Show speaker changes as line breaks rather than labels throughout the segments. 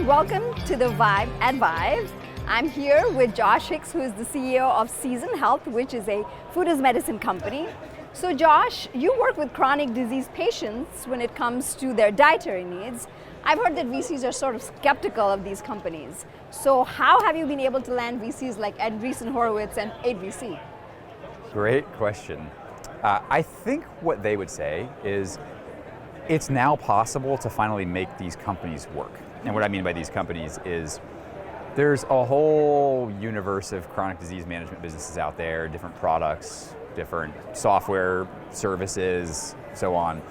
welcome to the Vibe at Vive. I'm here with Josh Hicks, who is the CEO of Season Health, which is a food as medicine company. So Josh, you work with chronic disease patients when it comes to their dietary needs. I've heard that VCs are sort of skeptical of these companies. So how have you been able to land VCs like Andreessen Horowitz and 8VC?
Great question. I think what they would say is it's now possible to finally make these companies work. And what I mean by these companies is there's a whole universe of chronic disease management businesses out there, different products, different software services, so on.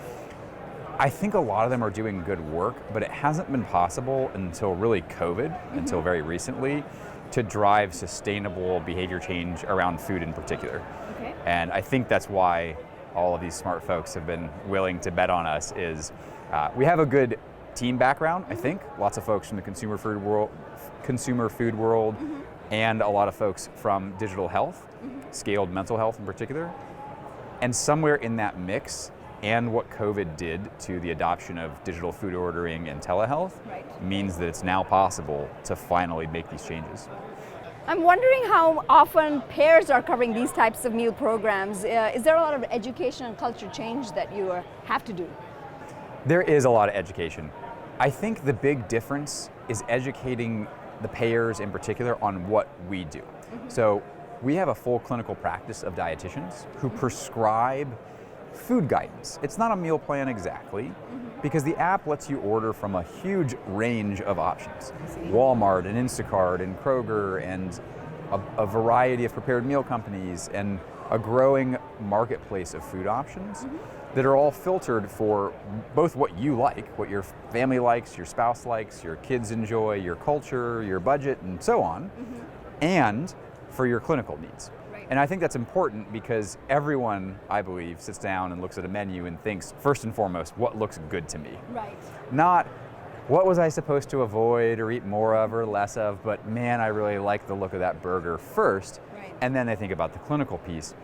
I think a lot of them are doing good work, but it hasn't been possible until really COVID, until very recently, to drive sustainable behavior change around food in particular.
Okay.
And I think that's why all of these smart folks have been willing to bet on us is we have a good team background, I think. Lots of folks from the consumer food world, and a lot of folks from digital health, scaled mental health in particular. And somewhere in that mix, and what COVID did to the adoption of digital food ordering and telehealth means that it's now possible to finally make these changes.
I'm wondering how often payers are covering these types of meal programs. Is there a lot of education and culture change that you have to do?
There is a lot of education. I think the big difference is educating the payers in particular on what we do. So we have a full clinical practice of dietitians who prescribe food guidance. It's not a meal plan exactly, because the app lets you order from a huge range of options. Walmart and Instacart and Kroger and a variety of prepared meal companies and a growing marketplace of food options that are all filtered for both what you like, what your family likes, your spouse likes, your kids enjoy, your culture, your budget, and so on, and for your clinical needs. And I think that's important because everyone, I believe, sits down and looks at a menu and thinks, first and foremost, what looks good to me?
Right.
Not, what was I supposed to avoid or eat more of or less of, but man, I really like the look of that burger first, and then I think about the clinical piece.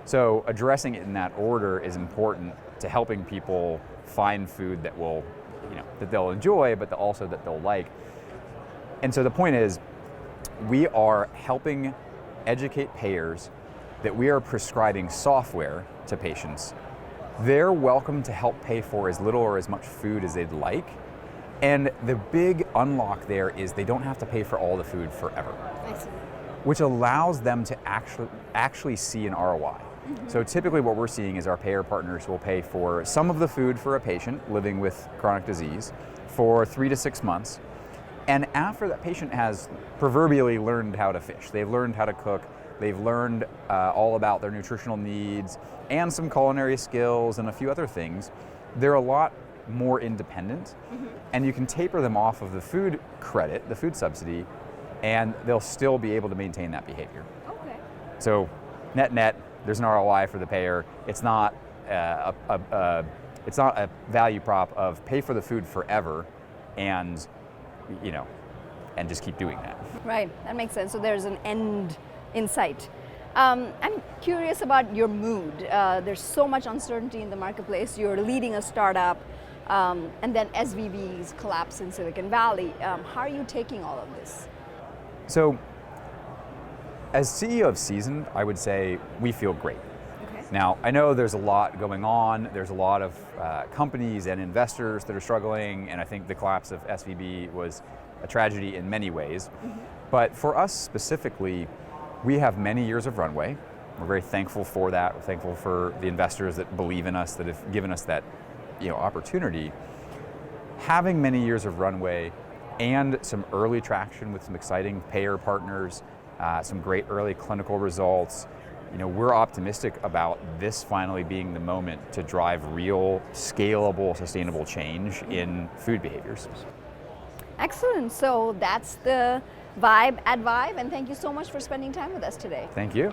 So addressing it in that order is important to helping people find food that will, that they'll enjoy, but also that they'll like. And so the point is, we are helping educate payers that we are prescribing software to patients. They're welcome to help pay for as little or as much food as they'd like. And the big unlock there is they don't have to pay for all the food forever, which allows them to actually see an ROI. So typically what we're seeing is our payer partners will pay for some of the food for a patient living with chronic disease for 3 to 6 months. And after that patient has proverbially learned how to fish, they've learned how to cook, they've learned all about their nutritional needs and some culinary skills and a few other things, they're a lot more independent, and you can taper them off of the food credit, the food subsidy, and they'll still be able to maintain that behavior.
Okay.
So net, there's an ROI for the payer. It's not a value prop of pay for the food forever and and just keep doing that.
Right, that makes sense. So there's an end in sight. I'm curious about your mood. There's so much uncertainty in the marketplace. You're leading a startup, and then SVB's collapse in Silicon Valley. How are you taking all of this?
So, as CEO of Season, I would say we feel great.
Okay.
Now, I know there's a lot going on. There's a lot of companies and investors that are struggling, and I think the collapse of SVB was a tragedy in many ways. But for us specifically, we have many years of runway. We're very thankful for that. We're thankful for the investors that believe in us, that have given us that opportunity. Having many years of runway and some early traction with some exciting payer partners, some great early clinical results, we're optimistic about this finally being the moment to drive real, scalable, sustainable change in food behaviors.
Excellent. So that's the Vibe at Vive, and thank you so much for spending time with us today.
Thank you.